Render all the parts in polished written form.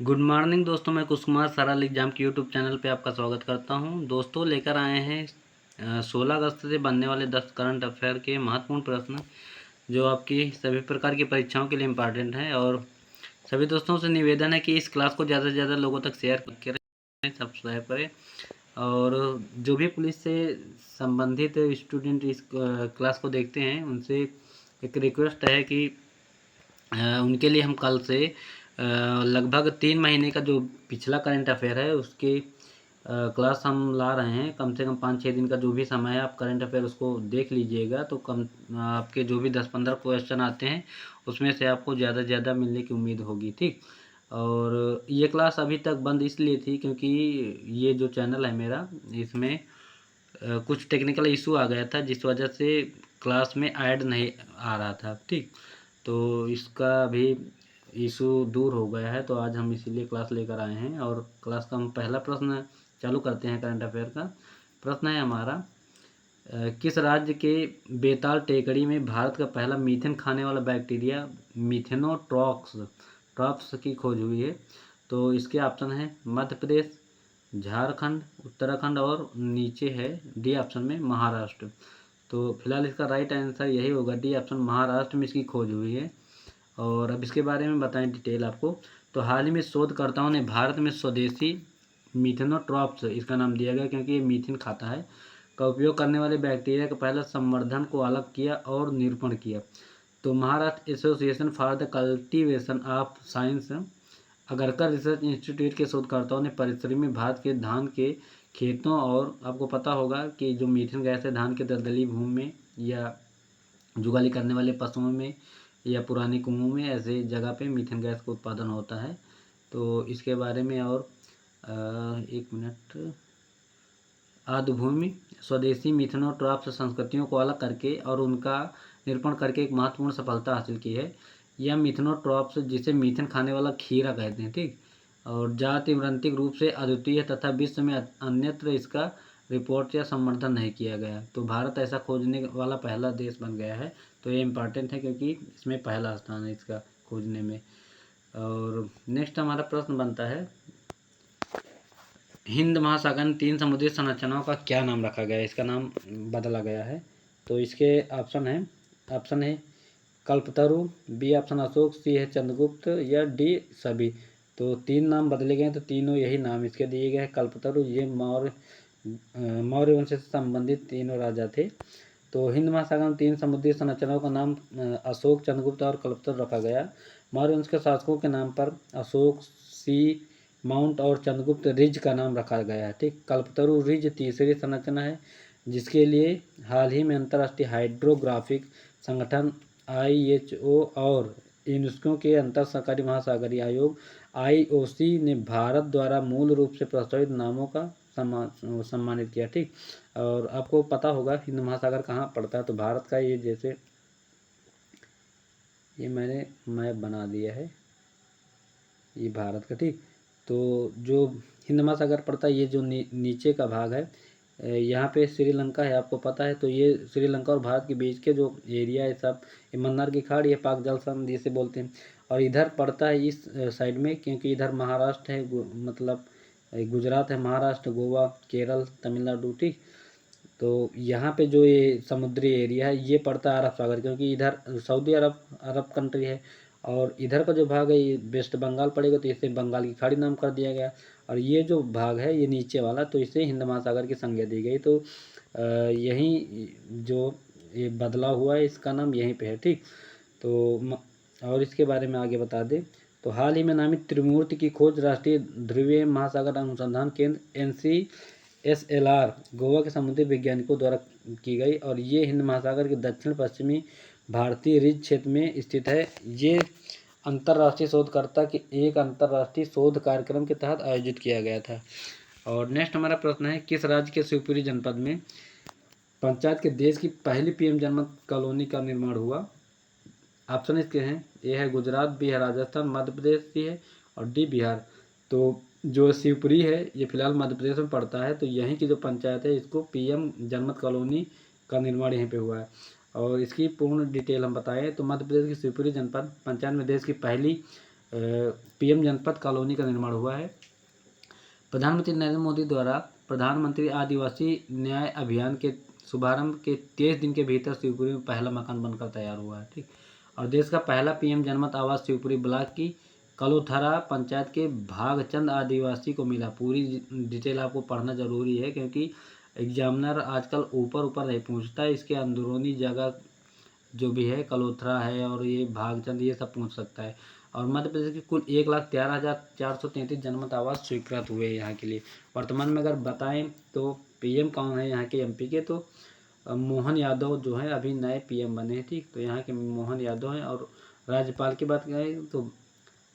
Good morning दोस्तों, मैं कुश कुमार सरल एग्जाम के यूट्यूब चैनल पे आपका स्वागत करता हूं। दोस्तों लेकर आए हैं 16 अगस्त से बनने वाले 10 करंट अफेयर के महत्वपूर्ण प्रश्न जो आपकी सभी प्रकार की परीक्षाओं के लिए इम्पॉर्टेंट हैं। और सभी दोस्तों से निवेदन है कि इस क्लास को ज़्यादा से ज़्यादा लोगों तक शेयर करें, सब्सक्राइब करें। और जो भी पुलिस से संबंधित स्टूडेंट इस क्लास को देखते हैं उनसे एक रिक्वेस्ट है कि उनके लिए हम कल से लगभग 3 महीने का जो पिछला करंट अफेयर है उसकी क्लास हम ला रहे हैं। कम से कम 5-6 दिन का जो भी समय है आप करंट अफेयर उसको देख लीजिएगा, तो कम आपके जो भी 10-15 क्वेश्चन आते हैं उसमें से आपको ज़्यादा से ज़्यादा मिलने की उम्मीद होगी। ठीक। और ये क्लास अभी तक बंद इसलिए थी क्योंकि ये जो चैनल है मेरा, इसमें कुछ टेक्निकल इशू आ गया था जिस वजह से क्लास में ऐड नहीं आ रहा था। ठीक। तो इसका भी इशू दूर हो गया है, तो आज हम इसीलिए क्लास लेकर आए हैं। और क्लास का हम पहला प्रश्न चालू करते हैं। करंट अफेयर का प्रश्न है हमारा, किस राज्य के बेताल टेकड़ी में भारत का पहला मीथेन खाने वाला बैक्टीरिया मीथेनोट्रॉक्स की खोज हुई है? तो इसके ऑप्शन है मध्य प्रदेश, झारखंड, उत्तराखंड और नीचे है डी ऑप्शन में महाराष्ट्र। तो फिलहाल इसका राइट आंसर यही होगा, डी ऑप्शन महाराष्ट्र में इसकी खोज हुई है। और अब इसके बारे में बताएं डिटेल आपको। तो हाल ही में शोधकर्ताओं ने भारत में स्वदेशी मीथेनोट्रॉप्स, इसका नाम दिया गया क्योंकि ये मीथेन खाता है, का उपयोग करने वाले बैक्टीरिया का पहला संवर्धन को अलग किया और निरूपण किया। तो Maharashtra association for the cultivation of science Agarkar research institute के शोधकर्ताओं ने परिसर में भारत के धान के खेतों, और आपको पता होगा कि जो मीथेन गैस है धान के दलदली भूमि में या जुगाली करने वाले पशुओं में या पुराने कुओं में, ऐसे जगह पे मीथेन गैस का उत्पादन होता है। तो इसके बारे में और एक मिनट, आर्द्रभूमि स्वदेशी मीथेनोट्रॉप्स संस्कृतियों को अलग करके और उनका निरूपण करके एक महत्वपूर्ण सफलता हासिल की है। यह मीथेनोट्रॉप्स, जिसे मीथेन खाने वाला खीरा कहते हैं, ठीक, और जाति वृंतिक रूप से अद्वितीय तथा विश्व में अन्यत्र इसका रिपोर्ट या संवर्धन नहीं किया गया। तो भारत ऐसा खोजने वाला पहला देश बन गया है। तो ये इम्पॉर्टेंट है क्योंकि इसमें पहला स्थान है इसका खोजने में। और नेक्स्ट हमारा प्रश्न बनता है, हिंद महासागर में 3 समुद्री संरचनाओं का क्या नाम रखा गया है? इसका नाम बदला गया है। तो इसके ऑप्शन है कल्पतरु, बी ऑप्शन अशोक, सी है चंद्रगुप्त या डी सभी। तो 3 नाम बदले गए हैं, तो तीनों यही नाम इसके दिए गए हैं। कल्पतरु, ये मौर्य वंश से संबंधित तीनों राजा थे। तो हिंद महासागर में 3 समुद्री संरचनाओं का नाम अशोक, चंद्रगुप्त और कल्पतरु रखा गया। मौर्य वंश के शासकों के नाम पर अशोक, सी माउंट और चंद्रगुप्त रिज का नाम रखा गया है। ठीक। कल्पतरु रिज तीसरी संरचना है जिसके लिए हाल ही में अंतर्राष्ट्रीय हाइड्रोग्राफिक संगठन IHO और यूनेस्को के अंतर सरकारी महासागरीय आयोग IOC ने भारत द्वारा मूल रूप से प्रस्तावित नामों का सम्मानित किया। ठीक। और आपको पता होगा हिंद महासागर कहाँ पड़ता है। तो भारत का ये, जैसे ये मैंने मैप बना दिया है, ये भारत का। ठीक। तो जो हिंद महासागर पड़ता है, ये जो नीचे का भाग है, यहाँ पे श्रीलंका है, आपको पता है। तो ये श्रीलंका और भारत के बीच के जो एरिया है सब, ये मन्नार की खाड़ी, ये पाक जल संधि जिसे बोलते हैं। और इधर पड़ता है इस साइड में, क्योंकि इधर महाराष्ट्र है, मतलब गुजरात है, महाराष्ट्र, गोवा, केरल, तमिलनाडु। ठीक। तो यहाँ पे जो ये समुद्री एरिया है ये पड़ता है अरब सागर, क्योंकि इधर सऊदी अरब कंट्री है। और इधर का जो भाग है ये वेस्ट बंगाल पड़ेगा, तो इसे बंगाल की खाड़ी नाम कर दिया गया। और ये जो भाग है ये नीचे वाला, तो इसे हिंद महासागर की संज्ञा दी गई। तो यहीं जो ये बदला हुआ है इसका नाम यहीं पे है। ठीक। तो और इसके बारे में आगे बता दें, तो हाल ही में नामित त्रिमूर्ति की खोज राष्ट्रीय ध्रुवीय महासागर अनुसंधान केंद्र NCSLR गोवा के समुद्री वैज्ञानिकों द्वारा की गई। और ये हिंद महासागर के दक्षिण पश्चिमी भारतीय रिज क्षेत्र में स्थित है। ये अंतर्राष्ट्रीय शोधकर्ता के एक अंतर्राष्ट्रीय शोध कार्यक्रम के तहत आयोजित किया गया था। और नेक्स्ट हमारा प्रश्न है, किस राज्य के शिवपुरी जनपद में पंचायत के देश की पहली PM जनमत कॉलोनी का निर्माण हुआ? ऑप्शन इसके हैं, ए है गुजरात, बी है राजस्थान, मध्य प्रदेश, सी है और डी बिहार। तो जो शिवपुरी है ये फिलहाल मध्य प्रदेश में पड़ता है। तो यहीं की जो पंचायत है इसको PM जनमत कॉलोनी का निर्माण यहीं पे हुआ है। और इसकी पूर्ण डिटेल हम बताएं तो मध्य प्रदेश की शिवपुरी जनपद पंचायत में देश की पहली पीएम जनपद कॉलोनी का निर्माण हुआ है। प्रधानमंत्री नरेंद्र मोदी द्वारा प्रधानमंत्री आदिवासी न्याय अभियान के शुभारंभ के 23 दिन के भीतर शिवपुरी में पहला मकान बनकर तैयार हुआ है। ठीक, और देश का पहला पीएम जनमत आवास शिवपुरी ब्लॉक की कलोथरा पंचायत के भागचंद आदिवासी को मिला। पूरी डिटेल आपको पढ़ना जरूरी है, क्योंकि एग्जामिनर आजकल ऊपर ऊपर नहीं पूछता है, इसके अंदरूनी जगह जो भी है कलोथरा है और ये भागचंद ये सब पूछ सकता है। और मध्य प्रदेश के कुल 1,13,433 जनमत आवास स्वीकृत हुए यहाँ के लिए। वर्तमान में अगर बताएं तो पीएम कौन है यहाँ के एमपी के, तो मोहन यादव जो है अभी नए पीएम बने हैं। ठीक, तो यहाँ के मोहन यादव हैं। और राज्यपाल की बात करें तो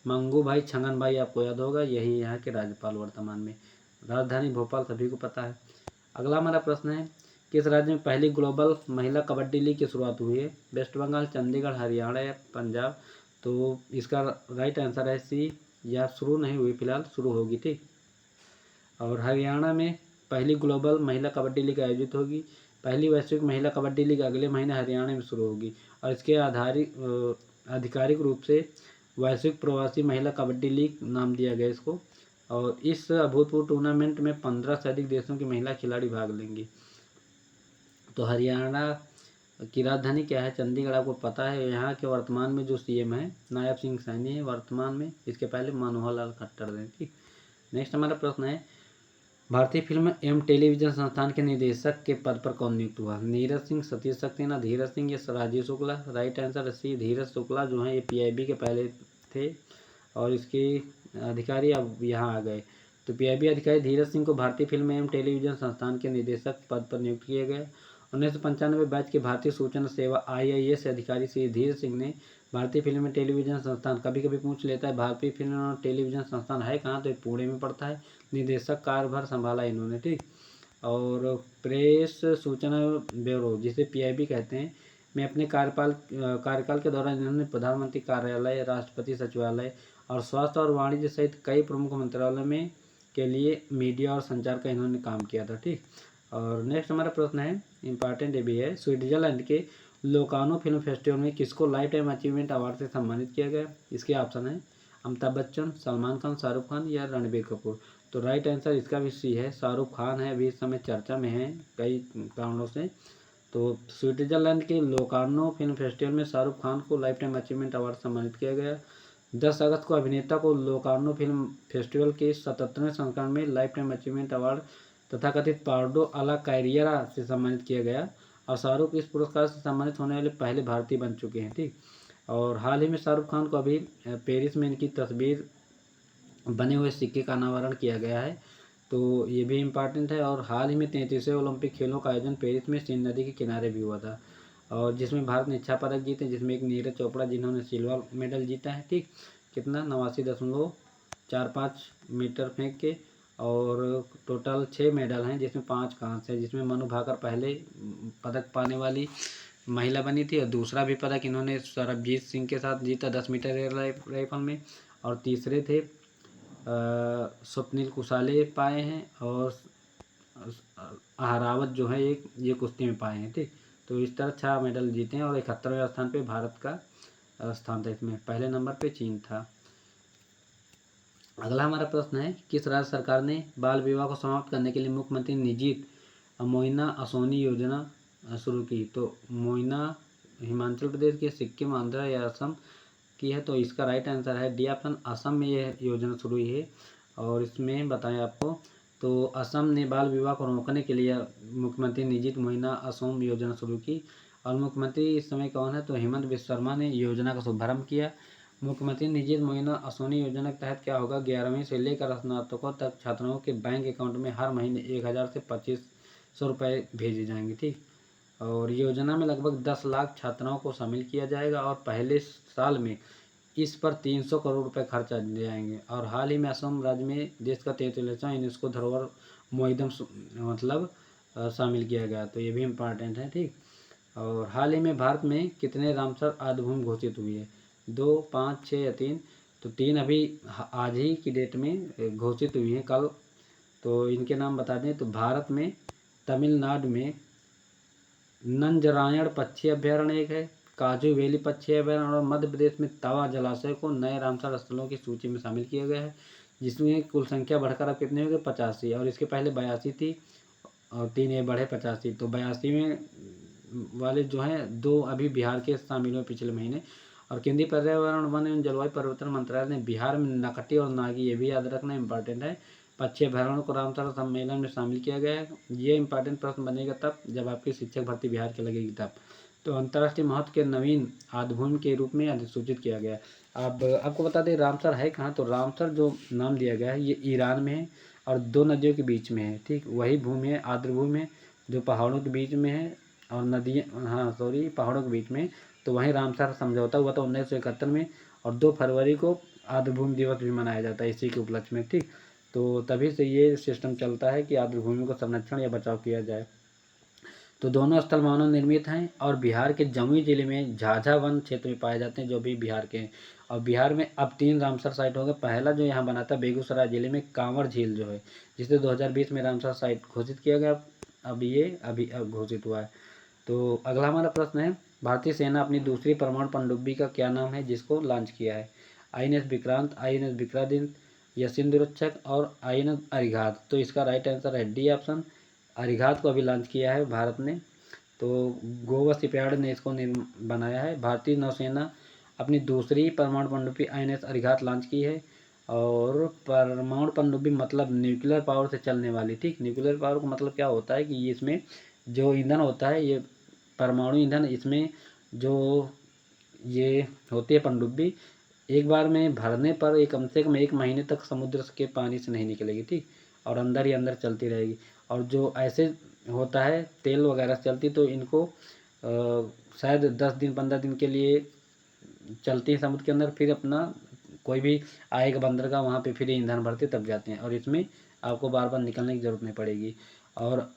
मंगू भाई छंगन भाई आपको याद होगा, यही यहाँ के राज्यपाल वर्तमान में। राजधानी भोपाल सभी को पता है। अगला हमारा प्रश्न है, किस राज्य में पहली ग्लोबल महिला कबड्डी लीग की शुरुआत हुई है? वेस्ट बंगाल, चंडीगढ़, हरियाणा या पंजाब? तो इसका राइट आंसर है सी, या शुरू नहीं हुई फिलहाल, शुरू होगी। ठीक, और हरियाणा में पहली ग्लोबल महिला कबड्डी लीग आयोजित होगी। पहली वैश्विक महिला कबड्डी लीग अगले महीने हरियाणा में शुरू होगी और इसके आधिकारिक रूप से वैश्विक प्रवासी महिला कबड्डी लीग नाम दिया गया इसको। और इस अभूतपूर्व टूर्नामेंट में 15 से अधिक देशों की महिला खिलाड़ी भाग लेंगी। तो हरियाणा की राजधानी क्या है? चंडीगढ़ आपको पता है। यहाँ के वर्तमान में जो सीएम है नायब सिंह सैनी है वर्तमान में, इसके पहले मनोहर लाल खट्टर थे। ठीक, नेक्स्ट हमारा प्रश्न है, भारतीय फिल्म एवं टेलीविजन संस्थान के निदेशक के पद पर कौन नियुक्त हुआ? नीरज सिंह, सतीश सक्सेना, धीरज सिंह या Rajiv Shukla? Right answer C, Dheeraj Shukla जो है ये पीआईबी के पहले थे और इसके अधिकारी अब यहाँ आ गए। तो पीआईबी अधिकारी धीरज सिंह को भारतीय फिल्म एवं टेलीविजन संस्थान के निदेशक पद पर नियुक्त किया गया। 1995 बैच के भारतीय सूचना सेवा IAS अधिकारी श्री धीरज सिंह ने भारतीय फिल्म टेलीविजन संस्थान, कभी कभी पूछ लेता है भारतीय फिल्म और टेलीविजन संस्थान है कहाँ, तो ये पुणे में पड़ता है। निदेशक कार्यभार संभाला इन्होंने। ठीक, और प्रेस सूचना ब्यूरो जिसे पीआईबी कहते हैं में अपने कार्यकाल के दौरान इन्होंने प्रधानमंत्री कार्यालय, राष्ट्रपति सचिवालय और स्वास्थ्य और वाणिज्य सहित कई प्रमुख मंत्रालयों में के लिए मीडिया और संचार का इन्होंने काम किया था। ठीक, और नेक्स्ट हमारा प्रश्न है, इंपॉर्टेंट ये भी है, स्विट्जरलैंड के लोकार्नो फिल्म फेस्टिवल में किसको लाइफ टाइम अचीवमेंट अवार्ड से सम्मानित किया गया? इसके ऑप्शन है अमिताभ बच्चन, सलमान खान, शाहरुख खान या रणबीर कपूर? तो राइट आंसर इसका भी सी है, शाहरुख खान है, अभी इस समय चर्चा में है कई कारणों से। तो स्विट्जरलैंड के लोकार्नो फिल्म फेस्टिवल में शाहरुख खान को लाइफ टाइम अचीवमेंट अवार्ड सम्मानित किया गया। 10 अगस्त को अभिनेता को लोकार्नो फिल्म फेस्टिवल के 77वें संस्करण में लाइफ टाइम अचीवमेंट अवार्ड तथाकथित पार्डो अला कैरियरा से सम्मानित किया गया और शाहरुख इस पुरस्कार से सम्मानित होने वाले पहले भारतीय बन चुके हैं। ठीक, और हाल ही में शाहरुख खान को अभी पेरिस में इनकी तस्वीर बने हुए सिक्के का अनावरण किया गया है, तो ये भी इम्पॉर्टेंट है। और हाल ही में 33वें ओलंपिक खेलों का आयोजन पेरिस में सीन नदी के किनारे भी हुआ था और जिसमें भारत ने 6 पदक जीते, जिसमें एक नीरज चोपड़ा जिन्होंने सिल्वर मेडल जीता है। ठीक, कितना 89.45 मीटर फेंक के, और टोटल 6 मेडल हैं जिसमें 5 कांस्य है, जिसमें मनु भाकर पहले पदक पाने वाली महिला बनी थी और दूसरा भी पदक इन्होंने सरबजीत सिंह के साथ जीता 10 मीटर एयर राइफल में, और तीसरे थे स्वप्निल कुशाले पाए हैं और आहरावत जो है एक ये कुश्ती में पाए हैं। ठीक, तो इस तरह 6 मेडल जीते हैं और 71वें स्थान पे भारत का स्थान था, इसमें पहले नंबर पे चीन था। अगला हमारा प्रश्न है, किस राज्य सरकार ने बाल विवाह को समाप्त करने के लिए मुख्यमंत्री निजीत मोइना असोनी योजना शुरू की? तो मोइना हिमाचल प्रदेश के, सिक्किम, आंध्र या असम की है? तो इसका राइट आंसर है डी ऑप्शन, असम में यह योजना शुरू हुई है। और इसमें बताएं आपको, तो असम ने बाल विवाह को रोकने के लिए मुख्यमंत्री निजीत मोइना असोम योजना शुरू की और मुख्यमंत्री इस समय कौन है? तो हेमंत बिस्व शर्मा ने योजना का शुभारंभ किया। मुख्यमंत्री निजीत मोइना असोनी योजना के तहत क्या होगा, 11वीं से लेकर स्नातकों तक छात्राओं के बैंक अकाउंट में हर महीने 1000 से 2500 रुपये भेजे जाएंगे। ठीक, और योजना में लगभग 10 लाख छात्राओं को शामिल किया जाएगा और पहले साल में इस पर 300 करोड़ रुपए खर्चा दिए जाएंगे। और हाल ही में असम राज्य में देश का 43वां यूनेस्को धरोहर मोइदम मतलब शामिल किया गया, तो ये भी इम्पॉर्टेंट है। ठीक, और हाल ही में भारत में कितने रामसर आदिभूमि घोषित हुई है? 2, 5, 6 या 3? तो 3 अभी आज ही की डेट में घोषित हुई है कल। तो इनके नाम बता दें, तो भारत में तमिलनाडु में नंजरायण पक्षी अभ्यारण्य एक है, काजू वैली पर 6 अभयारण्य और मध्य प्रदेश में तवा जलाशय को नए रामसर स्थलों की सूची में शामिल किया गया है, जिसमें कुल संख्या बढ़कर अब कितनी हो गई 85, और इसके पहले 82 थी और 3 ये बढ़े 85। तो 82 में वाले जो हैं 2 अभी बिहार के शामिल हुए पिछले महीने। और केंद्रीय पर्यावरण वन एवं जलवायु परिवर्तन मंत्रालय ने बिहार में नकटी और नागी, ये भी याद रखना इंपॉर्टेंट है, 5 अभयारण्यों को रामसर सम्मेलन में शामिल किया गया है। ये इंपॉर्टेंट प्रश्न बनेगा तब जब आपकी शिक्षक भर्ती बिहार की लगेगी तब। तो अंतर्राष्ट्रीय महत्व के नवीन आद्यभूमि के रूप में अधिसूचित किया गया। अब आपको बता दें रामसर है कहाँ, तो रामसर जो नाम दिया गया है ये ईरान में है और 2 नदियों के बीच में है, ठीक। वही भूमि है, आर्द्रभूमि है, जो पहाड़ों के बीच में है और नदियाँ, हाँ सॉरी, पहाड़ों के बीच में। तो वहीं रामसर समझौता हुआ था 1971 में, और 2 फरवरी को आर्द्रभूमि दिवस भी मनाया जाता है इसी के उपलक्ष्य में, ठीक। तो तभी से ये सिस्टम चलता है कि आर्द्रभूमि को संरक्षण या बचाव किया जाए। तो दोनों स्थल मानव निर्मित हैं और बिहार के जमुई जिले में झाझा वन क्षेत्र में पाए जाते हैं, जो भी बिहार के हैं। और बिहार में अब 3 रामसर साइट हो गए। पहला जो यहाँ बना था बेगूसराय जिले में कांवर झील जो है, जिसे 2020 में रामसर साइट घोषित किया गया, अब ये अभी घोषित हुआ है। तो अगला हमारा प्रश्न है, भारतीय सेना अपनी दूसरी परमाणु पनडुब्बी का क्या नाम है जिसको लॉन्च किया है? INS विक्रांत, INS विक्रमादित्य या सिंधुरक्षक और INS अरिघात। तो इसका राइट आंसर है डी ऑप्शन, अरिघात को अभी लॉन्च किया है भारत ने। तो गोवा शिपयार्ड ने इसको बनाया है। भारतीय नौसेना अपनी दूसरी परमाणु पनडुब्बी INS अरिघात लॉन्च की है। और परमाणु पनडुब्बी मतलब न्यूक्लियर पावर से चलने वाली, ठीक। न्यूक्लियर पावर का मतलब क्या होता है कि ये इसमें जो ईंधन होता है ये परमाणु ईंधन, इसमें जो ये होती है पनडुब्बी, एक बार में भरने पर ये कम से कम 1 महीने तक समुद्र के पानी से नहीं निकलेगी, ठीक। और अंदर ही अंदर चलती रहेगी। और जो ऐसे होता है तेल वगैरह से चलती, तो इनको शायद 10 दिन 15 दिन के लिए चलती है समुद्र के अंदर, फिर अपना कोई भी आएगा बंदरगाह वहाँ पे फिर ईंधन भरते तब जाते हैं, और इसमें आपको बार बार निकलने की ज़रूरत नहीं पड़ेगी। और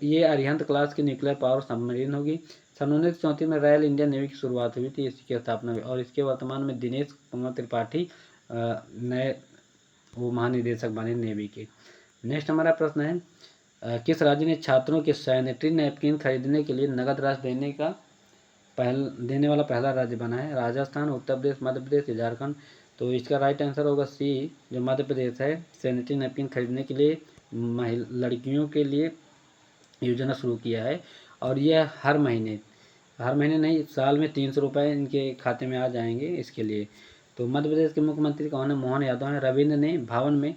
ये अरिहंत क्लास की न्यूक्लियर पावर सबमरीन होगी। सन 1934 में रॉयल इंडियन नेवी की शुरुआत हुई थी, इसकी स्थापना हुई, और इसके वर्तमान में दिनेश कुमार त्रिपाठी नए वो महानिदेशक बने नेवी के। नेक्स्ट हमारा प्रश्न है, किस राज्य ने छात्रों के सैनिटरी नैपकिन खरीदने के लिए नगद राशि देने वाला पहला राज्य बना है? राजस्थान, उत्तर प्रदेश, मध्य प्रदेश या झारखंड। तो इसका राइट आंसर होगा सी, जो मध्य प्रदेश है, सैनिटरी नैपकिन खरीदने के लिए लड़कियों के लिए योजना शुरू किया है। और यह हर महीने नहीं, साल में 300 रुपये इनके खाते में आ जाएंगे इसके लिए। तो मध्य प्रदेश के मुख्यमंत्री कौन है? मोहन यादव हैं। रविंद्र ने भवन में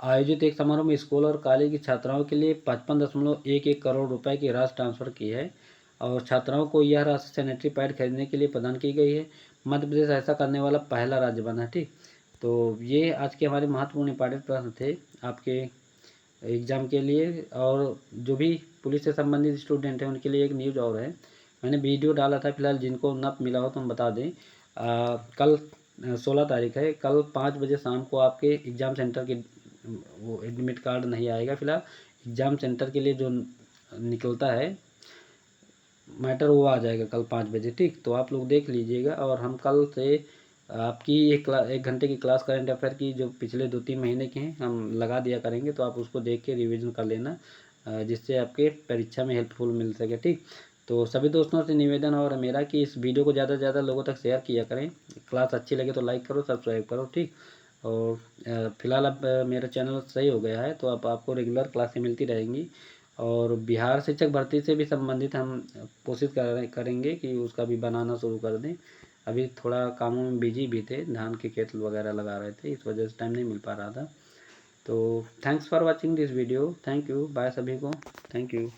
आयोजित एक समारोह में स्कूल और कॉलेज की छात्राओं के लिए 55.11 करोड़ रुपए की राशि ट्रांसफर की है, और छात्राओं को यह राशि सैनिटरी पैड खरीदने के लिए प्रदान की गई है। मध्य प्रदेश ऐसा करने वाला पहला राज्य बना, ठीक। तो ये आज के हमारे महत्वपूर्ण इंपॉर्टेंट प्रश्न थे आपके एग्ज़ाम के लिए। और जो भी पुलिस से संबंधित स्टूडेंट हैं उनके लिए एक न्यूज़ और है, मैंने वीडियो डाला था, फिलहाल जिनको न मिला हो तो हम बता दें। कल 16 तारीख है, कल 5 बजे शाम को आपके एग्ज़ाम सेंटर के वो एडमिट कार्ड नहीं आएगा। फिलहाल एग्ज़ाम सेंटर के लिए जो निकलता है मैटर वो आ जाएगा कल 5 बजे, ठीक। तो आप लोग देख लीजिएगा। और हम कल से आपकी एक घंटे की क्लास करंट अफेयर की जो पिछले 2-3 महीने के हैं हम लगा दिया करेंगे, तो आप उसको देख के रिवीजन कर लेना, जिससे आपके परीक्षा में हेल्पफुल मिल सके, ठीक। तो सभी दोस्तों से निवेदन और मेरा कि इस वीडियो को ज़्यादा से ज़्यादा लोगों तक शेयर किया करें। क्लास अच्छी लगे तो लाइक करो, सब्सक्राइब करो, ठीक। और फिलहाल अब मेरा चैनल सही हो गया है, तो अब आपको रेगुलर क्लासें मिलती रहेंगी। और बिहार शिक्षक भर्ती से भी संबंधित हम कोशिश करेंगे कि उसका भी बनाना शुरू कर दें। अभी थोड़ा कामों में बिजी भी थे, धान के खेत वगैरह लगा रहे थे, इस वजह से टाइम नहीं मिल पा रहा था। तो thanks for watching this video. Thank you, bye सभी को, थैंक यू।